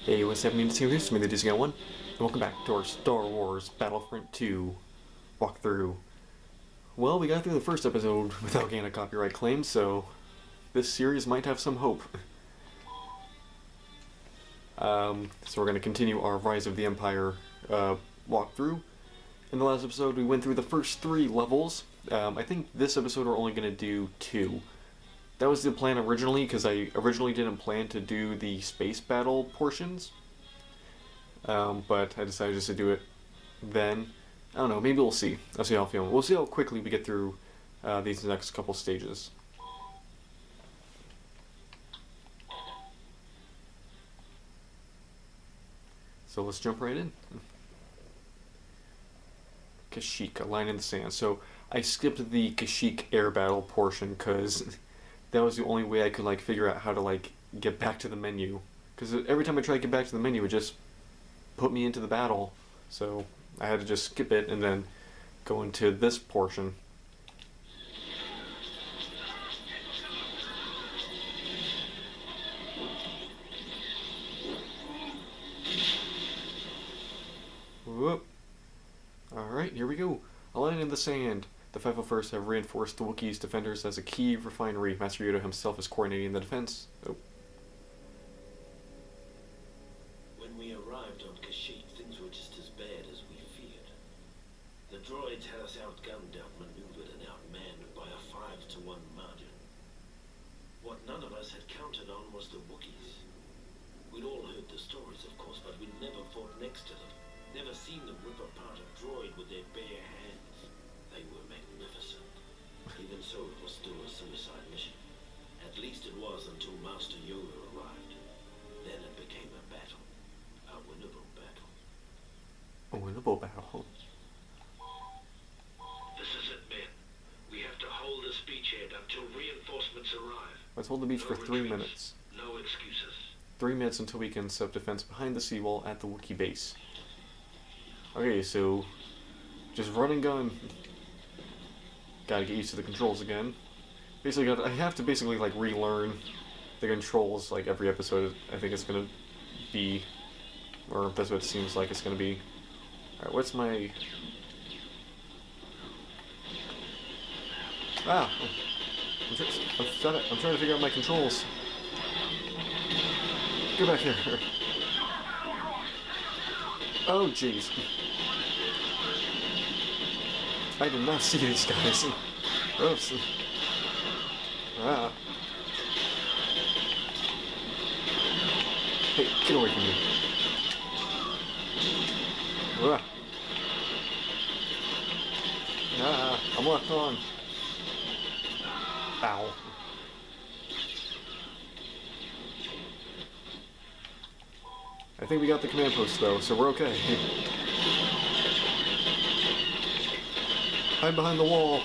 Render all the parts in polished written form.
Hey, what's happening? It's here, me the Disney One, and welcome back to our Star Wars Battlefront 2 walkthrough. Well, we got through the first episode without getting a copyright claim, so this series might have some hope. So we're going to continue our Rise of the Empire walkthrough. In the last episode, we went through the first 3 levels. I think this episode we're only going to do 2. That was the plan originally, because I originally didn't plan to do the space battle portions. But I decided just to do it then. I don't know, maybe we'll see. I'll see how I'm feeling. We'll see how quickly we get through these next couple stages. So let's jump right in. Kashyyyk, a line in the sand. So I skipped the Kashyyyk air battle portion because that was the only way I could figure out how to get back to the menu. Because every time I tried to get back to the menu, it just put me into the battle. So I had to just skip it and then go into this portion. Whoop. Alright, here we go. A line in the sand. The 501st have reinforced the Wookiees' defenders as a key refinery. Master Yoda himself is coordinating the defense. Oh. When we arrived on Kashyyyk, things were just as bad as we feared. The droids had us outgunned, outmaneuvered, and outmanned by a 5-to-1 margin. What none of us had counted on was the Wookiees. We'd all heard the stories, of course, but we'd never fought next to them. Never seen them rip apart a droid with their bare hands. They were magnificent. Even so, it was still a suicide mission. At least it was until Master Yoda arrived. Then it became a battle. A winnable battle. A winnable battle. This is it, men. We have to hold this beachhead until reinforcements arrive. Let's hold the beach for 3 minutes. No excuses. 3 minutes until we can set up defense behind the seawall at the Wookiee base. Okay, so just run and gun. Gotta get used to the controls again. Basically, I have to basically relearn the controls every episode. I think it's gonna be, or that's what it seems like it's gonna be. All right, what's my? I'm trying to figure out my controls. Get back here. Oh, jeez. I did not see these guys. Oops. Ah. Hey, get away from me. Ah. Ah, I'm locked on. Ow. I think we got the command post though, so we're okay. Hide behind the wall.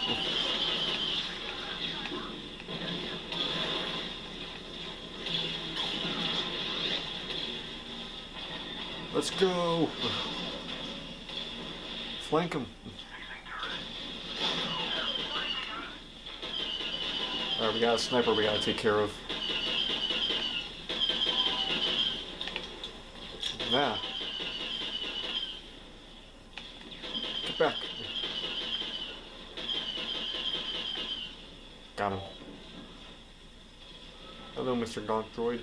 Let's go. Flank him. Alright, we got a sniper we gotta take care of. Nah. Get back. Got him. Hello, Mr. Gonk Droid.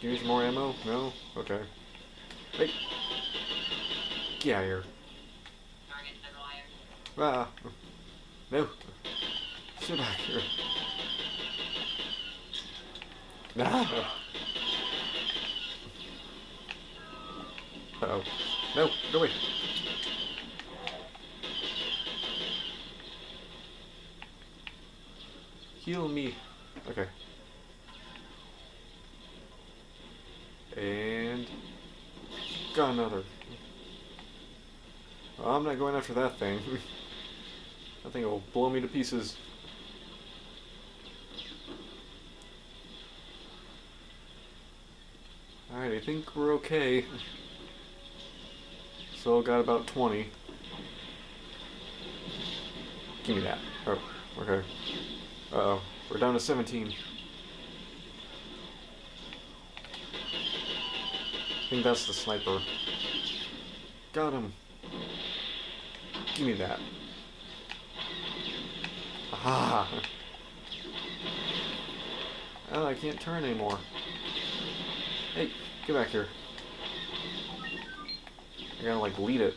Give me some more ammo? No? Okay. Hey! Get out of here. Ah! No! Sit back here. Nah! Uh-oh. No! Go away! Heal me. Okay. And got another. Well, I'm not going after that thing. That thing will blow me to pieces. Alright, I think we're okay. Still got about 20. Give me that. Oh, okay. Uh-oh. We're down to 17. think that's the sniper. Got him. Give me that. Aha! Oh, I can't turn anymore. Hey, get back here. I gotta, like, lead it.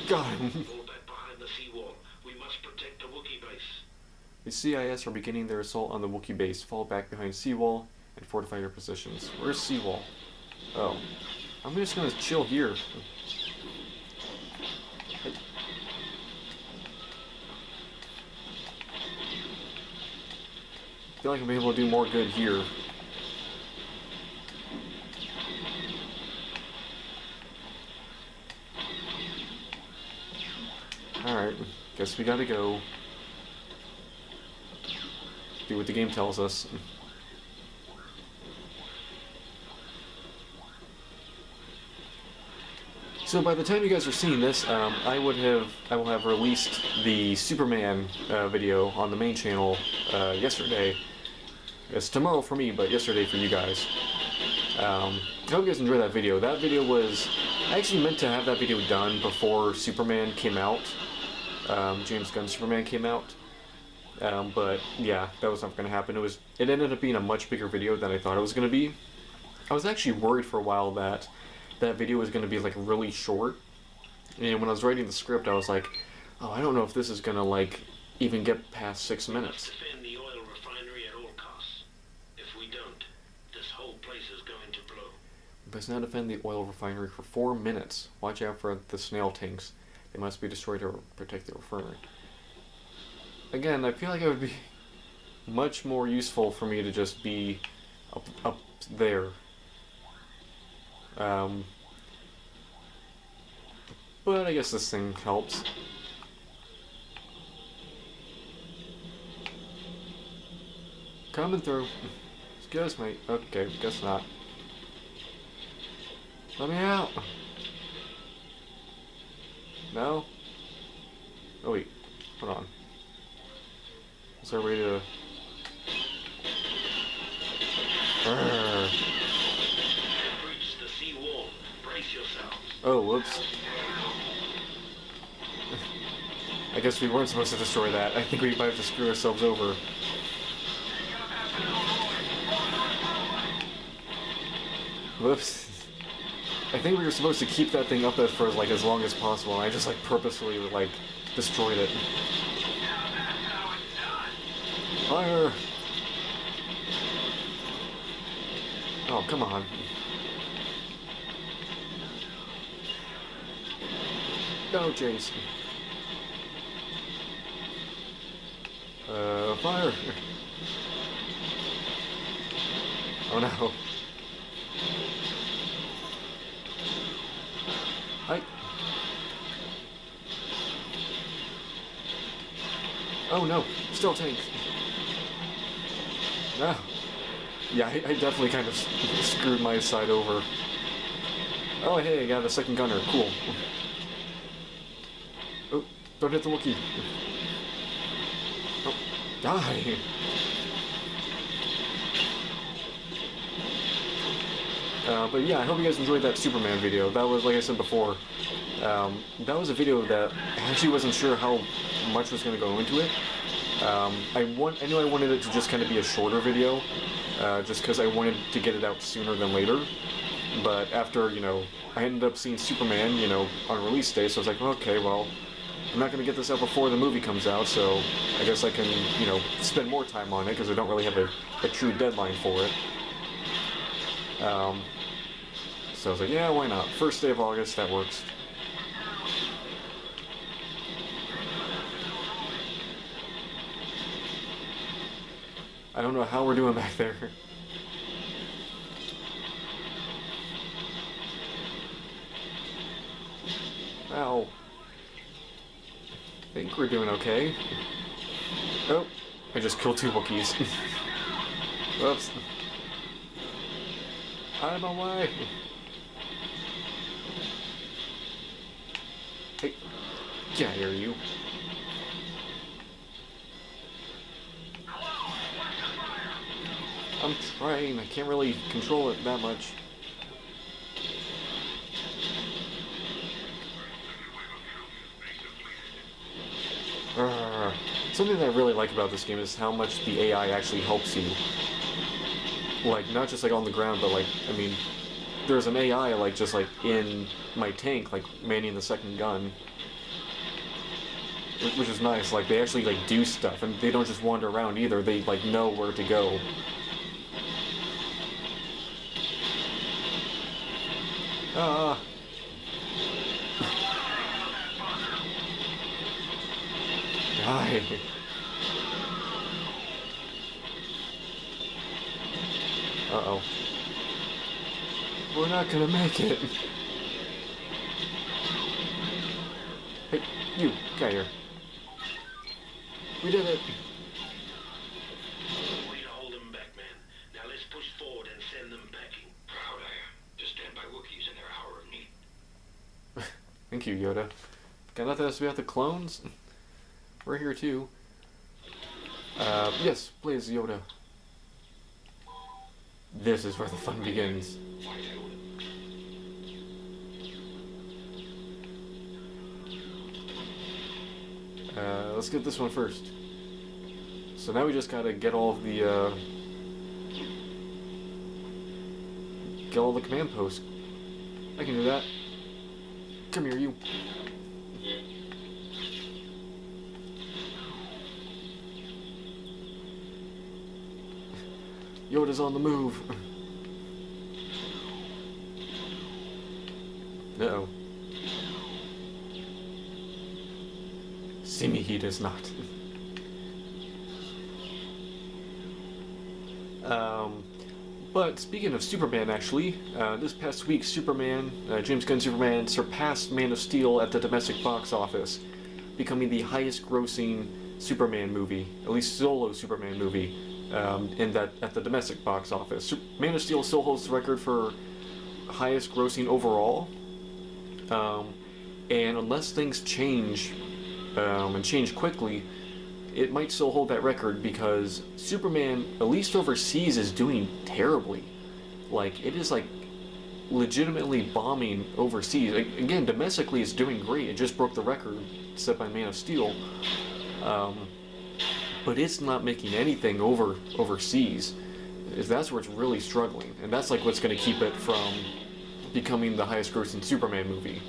Got him! Fall back behind the seawall. We must protect the Wookiee base. The CIS are beginning their assault on the Wookiee base. Fall back behind seawall and fortify your positions. Where's seawall? Oh. I'm just gonna chill here. Hey. I feel like I'll be able to do more good here. Alright, guess we gotta go. Do what the game tells us. So by the time you guys are seeing this, I will have released the Superman video on the main channel yesterday. It's tomorrow for me, but yesterday for you guys. I hope you guys enjoyed that video. That video was... I actually meant to have that video done before Superman came out. James Gunn's Superman came out. But yeah, that was not going to happen. It ended up being a much bigger video than I thought it was going to be. I was actually worried for a while that that video was going to be like really short. And when I was writing the script, I was like, oh, I don't know if this is going to like even get past 6 minutes. Defend the oil refinery at all costs. If we don't, this whole place is going to blow. We must now defend the oil refinery for 4 minutes. Watch out for the snail tanks. They must be destroyed to protect the refinery. Again, I feel like it would be much more useful for me to just be up there. But I guess this thing helps. Coming through. Excuse me. Okay, guess not. Let me out. No? Oh wait, hold on. Is there a way to... Breach the sea wall. Brace yourselves. Oh, whoops. I guess we weren't supposed to destroy that. I think we might have to screw ourselves over. Whoops. I think we were supposed to keep that thing up for like as long as possible, and I just like purposefully like destroyed it. Fire! Oh, come on. No, Jason. Fire! Oh no. Hi. Oh no, still tanks. No. Yeah, I definitely kind of screwed my side over. Oh hey, I got a second gunner, cool. Oh, don't hit the Wookiee. Oh, die! But yeah, I hope you guys enjoyed that Superman video. That was, like I said before, that was a video that I actually wasn't sure how much was going to go into it. I knew I wanted it to just kind of be a shorter video, just because I wanted to get it out sooner than later. But after, you know, I ended up seeing Superman, you know, on release day, so I was like, okay, well, I'm not going to get this out before the movie comes out, so I guess I can, you know, spend more time on it, because I don't really have a true deadline for it. So I was like, yeah, why not? First day of August, that works. I don't know how we're doing back there. Ow. I think we're doing okay. Oh, I just killed 2 Wookiees. Whoops. Out of my way. Hey, get out of here, you. I'm trying. I can't really control it that much. Something that I really like about this game is how much the AI actually helps you. Like, not just like on the ground, but like, I mean, there's an AI like just like in my tank, like manning the second gun, which is nice. Like they actually like do stuff, and they don't just wander around either. They like know where to go. Ah. Die. Uh-oh. We're not gonna make it. Hey, you, get here. We did it. We hold them back, man. Now let's push forward and send them packing. Proud I am. Just stand by Wookiees in their hour of need. Thank you, Yoda. Got nothing else about the clones? We're here too. Yes, please, Yoda. This is where the fun begins. Let's get this one first. So now we just gotta get all of the, get all the command posts. I can do that. Come here, you. Yoda's on the move. Uh-oh. See me, he does not. But speaking of Superman, actually, this past week, Superman, James Gunn's Superman, surpassed Man of Steel at the domestic box office, becoming the highest-grossing Superman movie, at least solo Superman movie, at the domestic box office. Man of Steel still holds the record for highest-grossing overall, and unless things change, and change quickly, it might still hold that record because Superman, at least overseas, is doing terribly. Like, it is like legitimately bombing overseas. Again, domestically it's doing great. It just broke the record set by Man of Steel. But it's not making anything overseas. That's where it's really struggling. And that's like what's going to keep it from becoming the highest grossing Superman movie.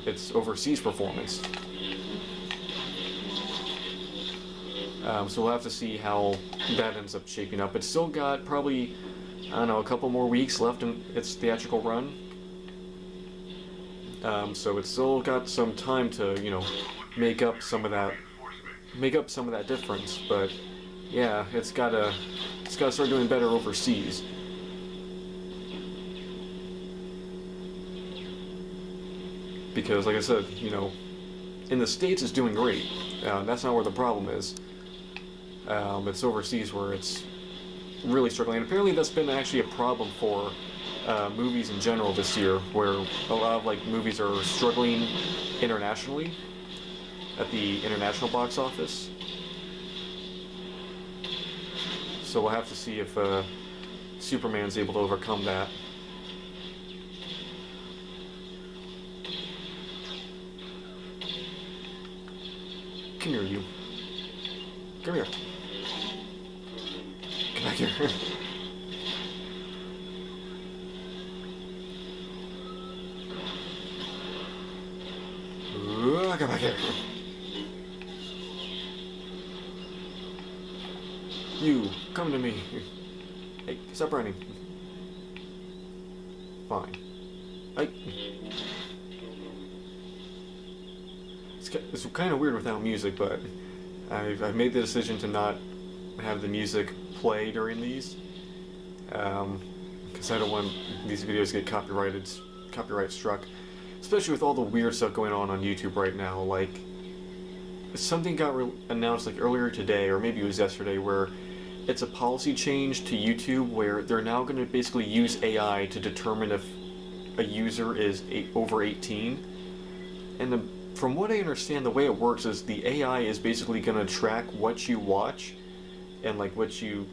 It's overseas performance. So we'll have to see how that ends up shaping up. It's still got probably, I don't know, a couple more weeks left in its theatrical run. So it's still got some time to, you know, make up some of that difference. But yeah, it's gotta start doing better overseas. Because, like I said, you know, in the States it's doing great. That's not where the problem is. It's overseas where it's really struggling. And apparently that's been actually a problem for movies in general this year, where a lot of like movies are struggling internationally at the international box office. So we'll have to see if Superman's able to overcome that. Come here, you. Come here. Come back here. Come back here. You, come to me. Hey, stop running. Fine. Hey. It's kind of weird without music, but I've made the decision to not have the music play during these, because I don't want these videos to get copyright struck, especially with all the weird stuff going on YouTube right now. Like, something got announced like earlier today, or maybe it was yesterday, where it's a policy change to YouTube where they're now going to basically use AI to determine if a user is over 18, and from what I understand, the way it works is the AI is basically going to track what you watch and like what you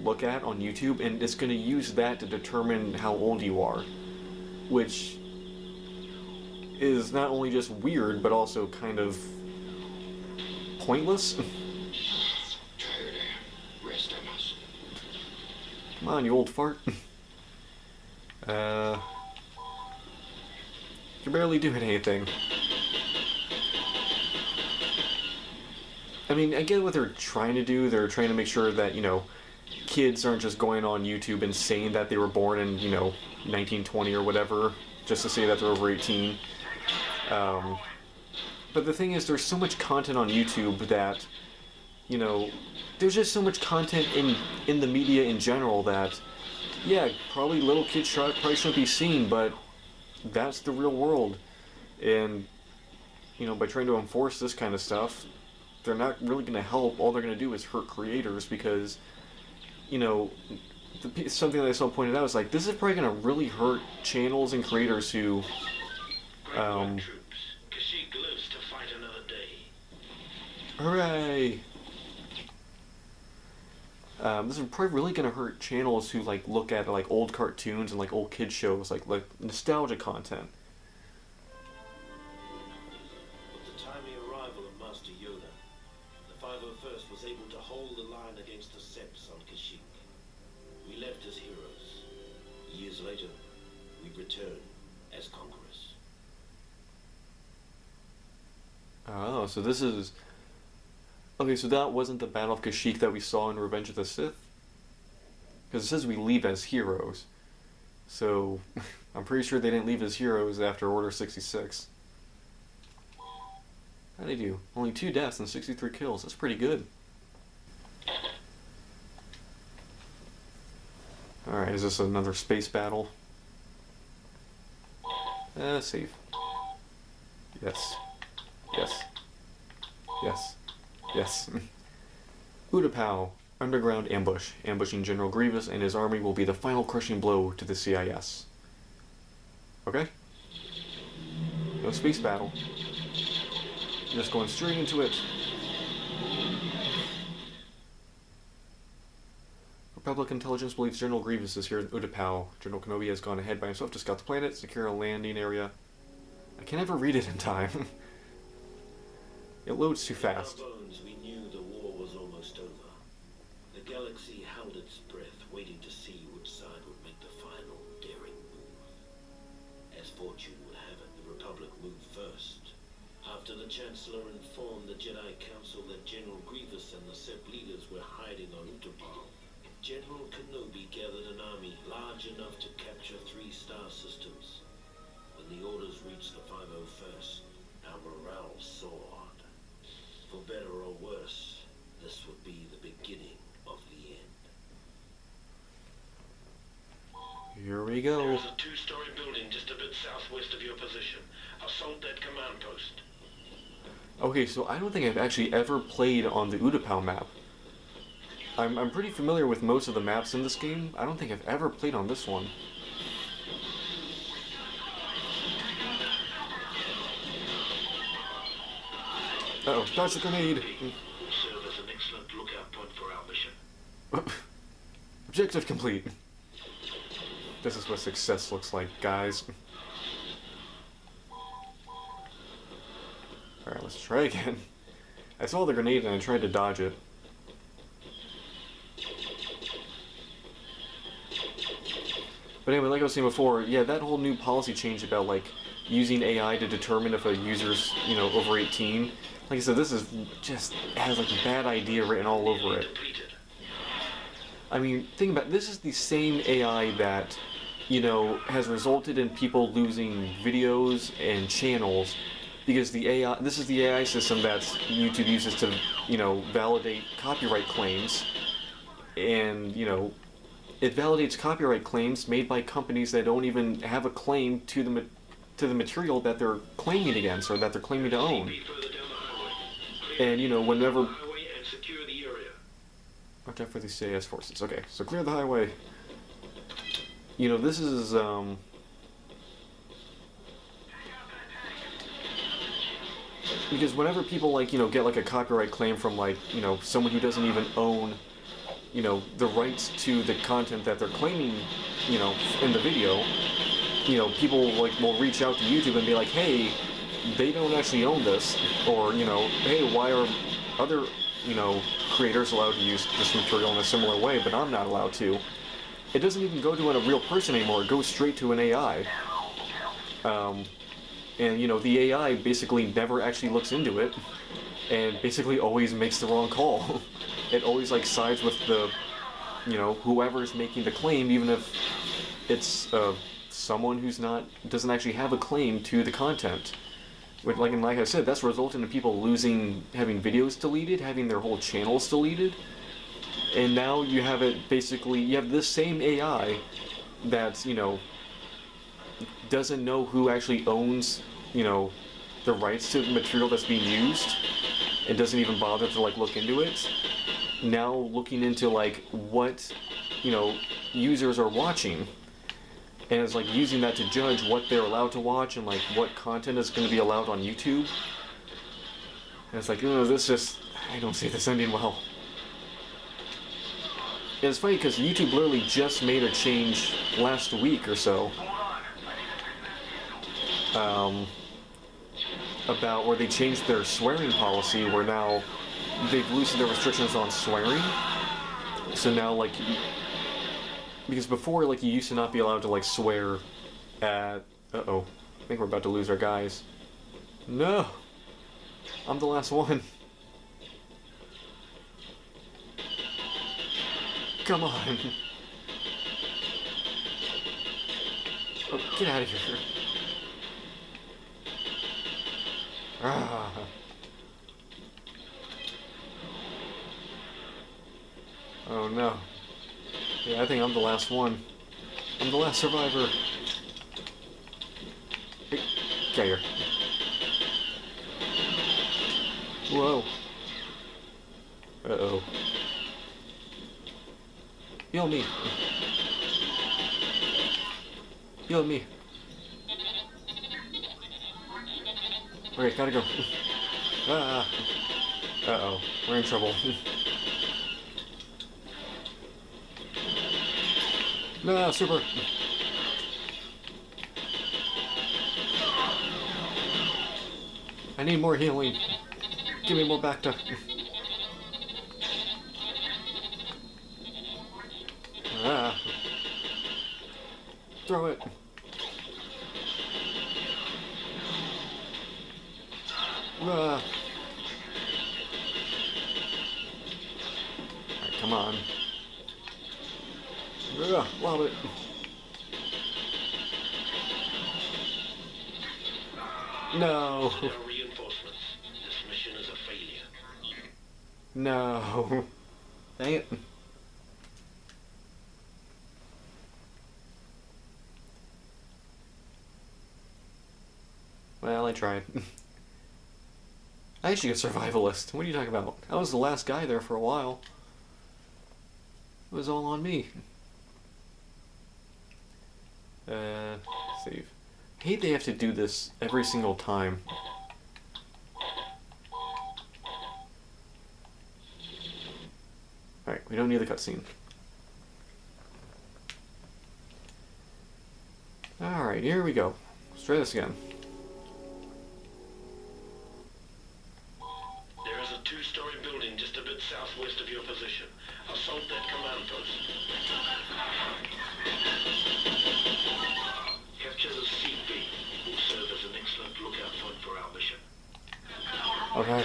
look at on YouTube, and it's going to use that to determine how old you are, which is not only just weird but also kind of pointless. Come on, you old fart. You're barely doing anything. I mean, I get what they're trying to do. They're trying to make sure that, you know, kids aren't just going on YouTube and saying that they were born in, you know, 1920 or whatever, just to say that they're over 18. But the thing is, there's so much content on YouTube that, you know, there's just so much content in the media in general that, yeah, probably little kids probably shouldn't be seen, but that's the real world. And, you know, by trying to enforce this kind of stuff, they're not really going to help. All they're going to do is hurt creators because, you know, something that I saw pointed out is like, this is probably going to really hurt channels and creators who, Kashyyyk lives to fight another day. hooray! This is probably really going to hurt channels who like look at like old cartoons and like old kid shows, like nostalgia content. With the timely arrival of Master Yoda, the 501st was able to hold the line against the Seps on Kashyyyk. We left as heroes. Years later, we return as conquerors. Oh, so this is... Okay, so that wasn't the Battle of Kashyyyk that we saw in Revenge of the Sith? Because it says we leave as heroes. So, I'm pretty sure they didn't leave as heroes after Order 66. How'd they do? Only 2 deaths and 63 kills. That's pretty good. Alright, is this another space battle? Save. Yes. Yes. Yes. Yes. Utapau. Underground ambush. Ambushing General Grievous and his army will be the final crushing blow to the CIS. Okay? No space battle. Just going straight into it. Republic intelligence believes General Grievous is here in Utapau. General Kenobi has gone ahead by himself to scout the planet, secure a landing area. I can never read it in time. It loads too fast. In our bones, we knew the war was almost over. The galaxy held its breath, waiting to see which side would make the final daring move. As fortune would have it, the Republic moved first. After the Chancellor informed the Jedi Council that General Grievous and the Sith leaders were hiding on Utapau, General Kenobi gathered an army large enough to capture 3 star systems. When the orders reached the 501st, our morale soared. For better or worse, this would be the beginning of the end. Here we go. There's a 2-story building just a bit southwest of your position. Assault that command post. Okay, so I don't think I've actually ever played on the Utapau map. I'm pretty familiar with most of the maps in this game. I don't think I've ever played on this one. Uh-oh, dodge the grenade! Serve as an excellent lookout point for our mission. Objective complete. This is what success looks like, guys. Alright, let's try again. I saw the grenade and I tried to dodge it. But anyway, like I was saying before, yeah, that whole new policy change about, like, using AI to determine if a user's, you know, over 18. Like I said, this is just has like a bad idea written all over it. I mean, think about it, this is the same AI that, you know, has resulted in people losing videos and channels because the AI, this is the AI system that YouTube uses to, you know, validate copyright claims, and, you know, it validates copyright claims made by companies that don't even have a claim to the material that they're claiming against or that they're claiming to own. And, you know, whenever... Watch out for the CIS forces. Okay, so clear the highway. You know, this is, because whenever people, like, you know, get, like, a copyright claim from, like, you know, someone who doesn't even own, you know, the rights to the content that they're claiming, you know, in the video, you know, people, like, will reach out to YouTube and be like, hey, they don't actually own this, or, you know, hey, why are other, creators allowed to use this material in a similar way, but I'm not allowed to. It doesn't even go to a real person anymore. It goes straight to an AI. And, the AI basically never actually looks into it, and basically always makes the wrong call. It always, sides with the, whoever's making the claim, even if it's someone who's doesn't actually have a claim to the content. And like I said, that's resulted in people having videos deleted, having their whole channels deleted. And now you have you have this same AI that, doesn't know who actually owns, the rights to the material that's being used, and doesn't even bother to, look into it. Now looking into, what, users are watching, and it's, using that to judge what they're allowed to watch and, what content is going to be allowed on YouTube. And it's I don't see this ending well. And it's funny because YouTube literally just made a change last week or so. About where they changed their swearing policy, where now they've loosened their restrictions on swearing. So now, because before, you used to not be allowed to, swear at... Uh-oh. I think we're about to lose our guys. No! I'm the last one. Come on. Oh, get out of here. Ah. Oh no. Yeah, I think I'm the last one. I'm the last survivor. Hey, get here. Whoa. Uh-oh. Heal me. Heal me. Okay, gotta go. Ah. Uh-oh. We're in trouble. No, super. I need more healing. Give me more back to... Ah. Throw it. Alright, come on. Lob it. No. No reinforcements. This mission is a failure. No. Dang it. Well, I tried. I actually a survivalist. What are you talking about? I was the last guy there for a while. It was all on me. Save. I hate they have to do this every single time. Alright, we don't need the cutscene. Alright, here we go. Let's try this again. There is a two-story building just a bit southwest of your position. Assault that command post. Capture the CB. Will serve as an excellent lookout point for our mission. Okay.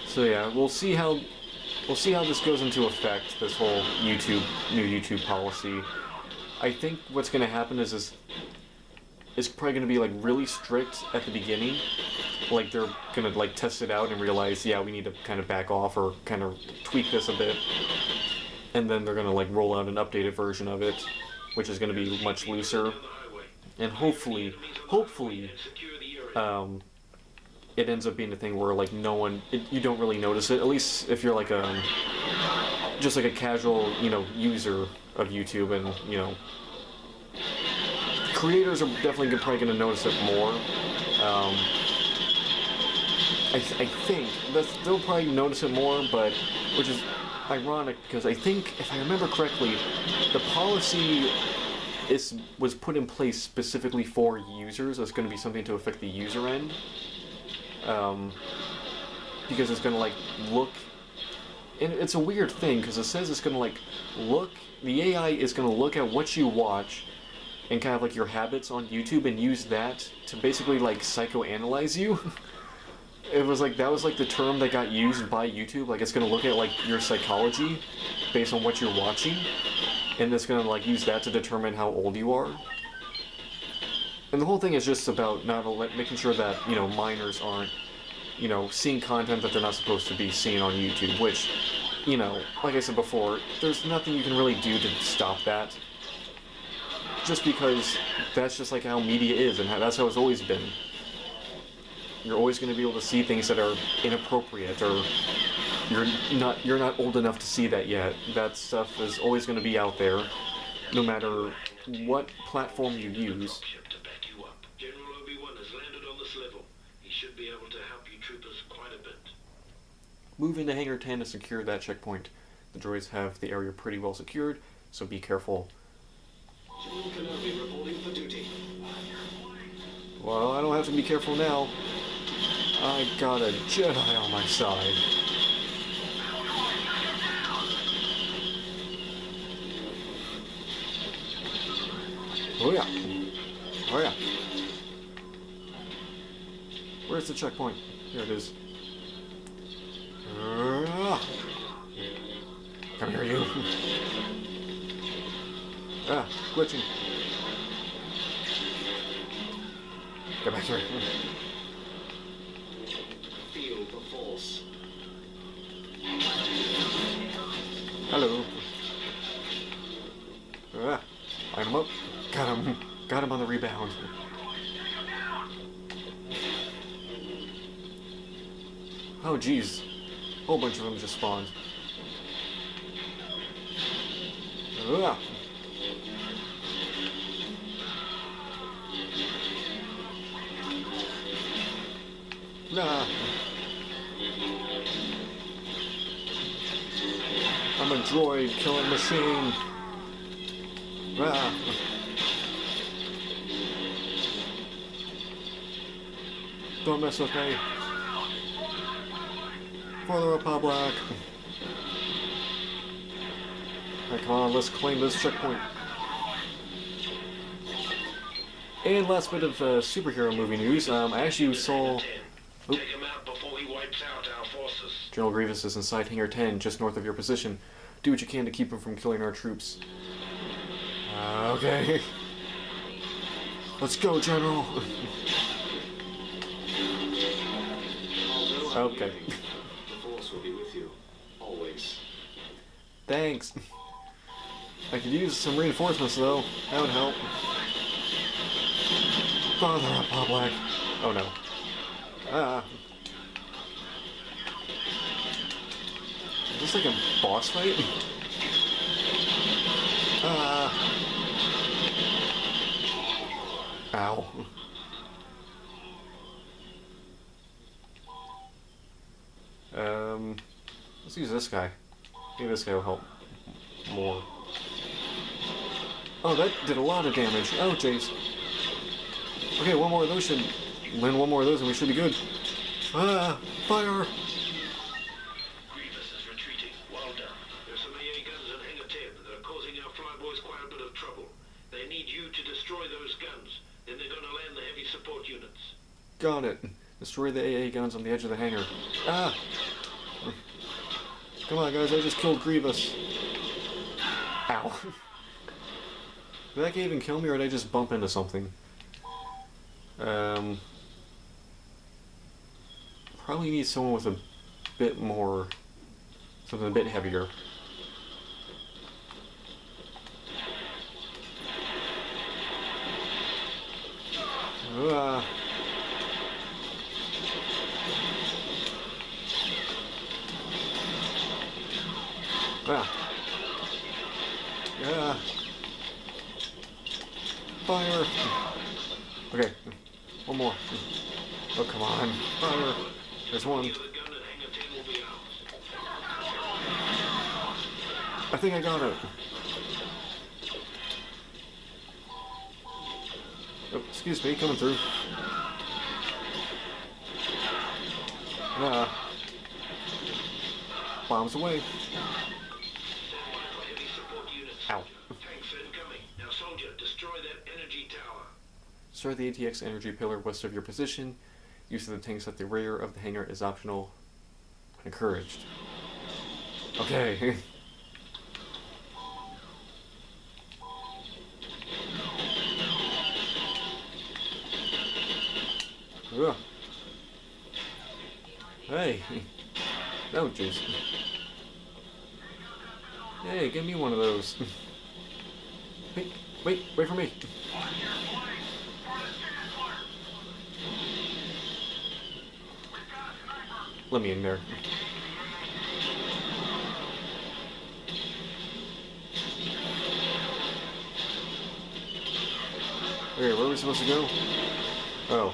So yeah, we'll see how this goes into effect, this whole new YouTube policy. I think what's going to happen is it's probably going to be really strict at the beginning. They're going to test it out and realize, yeah, we need to kind of back off or kind of tweak this a bit. And then they're going to roll out an updated version of it, which is going to be much looser. And hopefully, it ends up being a thing where you don't really notice it. At least if you're just a casual, user of YouTube, and creators are definitely probably going to notice it more. I think they'll probably notice it more, but which is ironic because I think, if I remember correctly, the policy was put in place specifically for users. It's going to be something to affect the user end, because it's going to like look. And it's a weird thing because it says it's going to like look. The AI is going to look at what you watch and kind of like your habits on YouTube and use that to basically like psychoanalyze you. It was like that was like the term that got used by YouTube. Like it's going to look at like your psychology based on what you're watching, and it's going to like use that to determine how old you are. And the whole thing is just about making sure that, you know, minors aren't, you know, seeing content that they're not supposed to be seeing on YouTube, which, you know, like I said before, there's nothing you can really do to stop that. Just because that's just like how media is, and that's how it's always been. You're always going to be able to see things that are inappropriate, or you're not old enough to see that yet. That stuff is always going to be out there, no matter what platform you use. Should be able to help you troopers quite a bit. Move into Hangar 10 to secure that checkpoint. The droids have the area pretty well secured, so be careful. General Kenobi reporting for duty. Well, I don't have to be careful now. I got a Jedi on my side. Oh yeah. Oh yeah. Where's the checkpoint? Here it is. Come here, you. Glitching. Get back here. Feel the force. Hello. Line him up. Got him. Got him on the rebound. Oh geez, a whole bunch of them just spawned. Ugh. Nah. I'm a droid killing machine. Ah. Don't mess with me. For the Republic. Alright, come on, let's claim this checkpoint. And last bit of superhero movie news. I actually saw... Take him out before he wipes out our forces. General Grievous is inside Hangar 10, just north of your position. Do what you can to keep him from killing our troops. Okay. Let's go, General. Okay. Will be with you, always. Thanks. I could use some reinforcements though. That would help. For the Republic. Oh no. Is this like a boss fight? Ow. Let's use this guy. Maybe this guy will help more. Oh, that did a lot of damage. Oh, jeez. Okay, one more of those should... Land one more of those and we should be good. Fire! Grievous is retreating. Well done. There's some AA guns in Hangar 10 that are causing our flyboys quite a bit of trouble. They need you to destroy those guns. Then they're going to land the heavy support units. Got it. Destroy the AA guns on the edge of the hangar. Ah! Come on, guys, I just killed Grievous. Ow. Did that guy even kill me, or did I just bump into something? Probably need someone with a bit more... something a bit heavier. Ah. Yeah. Fire. Okay. One more. Oh, come on. Fire. There's one. I think I got it. excuse me, coming through. Bombs away. Ow. Tanks incoming. Now, soldier, destroy that energy tower. Destroy the ATX energy pillar west of your position. Use of the tanks at the rear of the hangar is optional. Encouraged. Okay. Ugh. Hey. No, jeez. Hey, give me one of those. Wait for me. Let me in there. Okay, where are we supposed to go? Oh.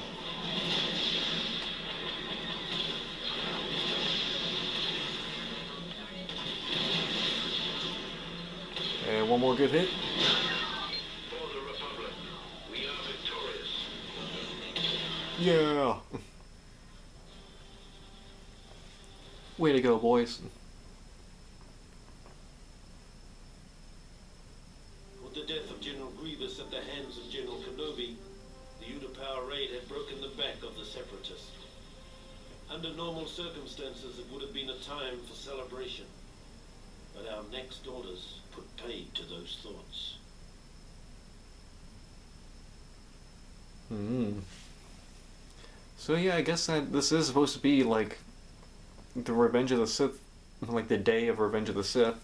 And one more good hit. For the Republic, we are victorious. Yeah. Way to go, boys. With the death of General Grievous at the hands of General Kenobi, the Utapau raid had broken the back of the Separatists. Under normal circumstances, it would have been a time for celebration. But our next orders put paid to those thoughts. So yeah, I guess that this is supposed to be like the Revenge of the Sith, like the day of Revenge of the Sith.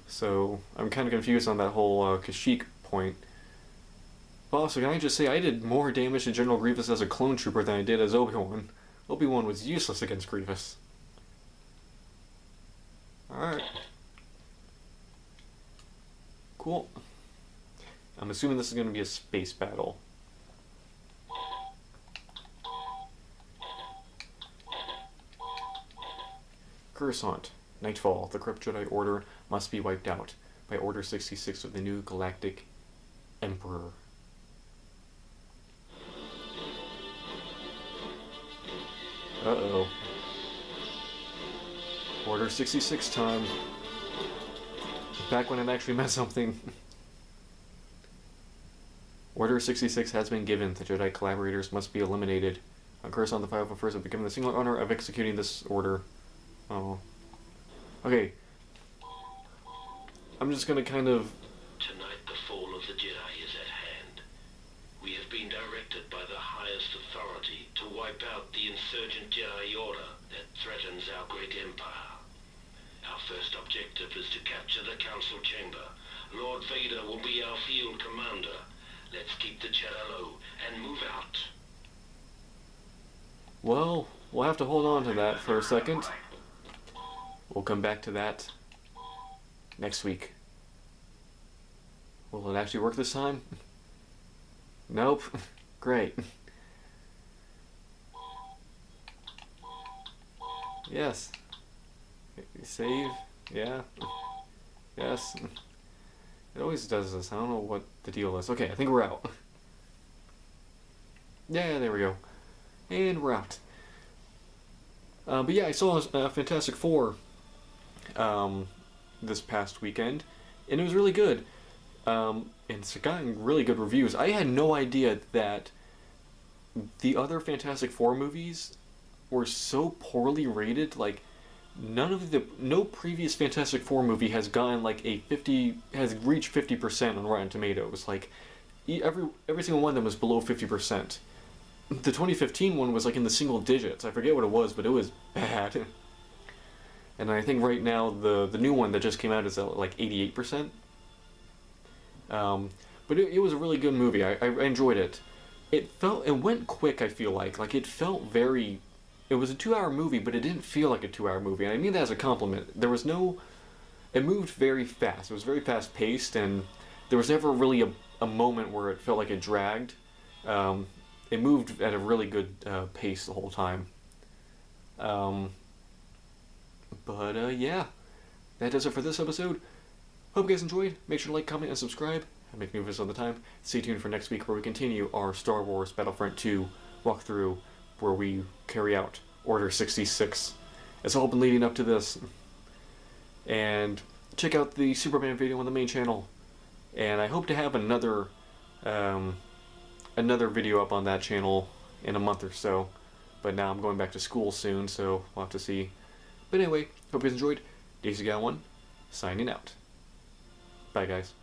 So I'm kind of confused on that whole Kashyyyk point. But also, can I just say I did more damage to General Grievous as a clone trooper than I did as Obi-Wan. Obi-Wan was useless against Grievous. Alright. Cool. I'm assuming this is going to be a space battle. Coruscant. Nightfall. The corrupt Jedi Order must be wiped out by Order 66 of the new Galactic Emperor. Uh-oh. Order 66 time. Back when it actually meant something. Order 66 has been given. The Jedi collaborators must be eliminated. On Coruscant, the 501st have been given the single honor of executing this order. Oh. Okay. I'm just gonna kind of... Tonight the fall of the Jedi is at hand. We have been directed by the highest authority to wipe out the insurgent Jedi Order that threatens our great empire. Our first objective is to capture the Council Chamber. Lord Vader will be our field commander. Let's keep the Jedi low and move out. Well, we'll have to hold on to that for a second. We'll come back to that next week. Will it actually work this time? Nope. Great. Yes. Save. Yeah. Yes. It always does this. I don't know what the deal is. Okay, I think we're out. Yeah, there we go. And we're out. But yeah, I saw Fantastic Four this past weekend, and it was really good. And it's gotten really good reviews. I had no idea that the other Fantastic Four movies were so poorly rated. Like, no previous Fantastic Four movie has gotten like has reached 50% on Rotten Tomatoes. Like, every single one of them was below 50%. The 2015 one was like in the single digits. I forget what it was, but it was bad. And I think right now the new one that just came out is at like 88%. But it was a really good movie. I enjoyed it. It went quick, I feel like. Like, it felt very... It was a 2-hour movie, but it didn't feel like a 2-hour movie. And I mean that as a compliment. It moved very fast. It was very fast-paced, and there was never really a moment where it felt like it dragged. It moved at a really good pace the whole time. Yeah. That does it for this episode. Hope you guys enjoyed. Make sure to like, comment, and subscribe. make new videos all the time. Stay tuned for next week where we continue our Star Wars Battlefront 2 walkthrough where we carry out Order 66. It's all been leading up to this. And check out the Superman video on the main channel. And I hope to have another video up on that channel in a month or so. But now I'm going back to school soon, so we'll have to see. But anyway, hope you guys enjoyed. Daisy Guy 1, signing out. Bye, guys.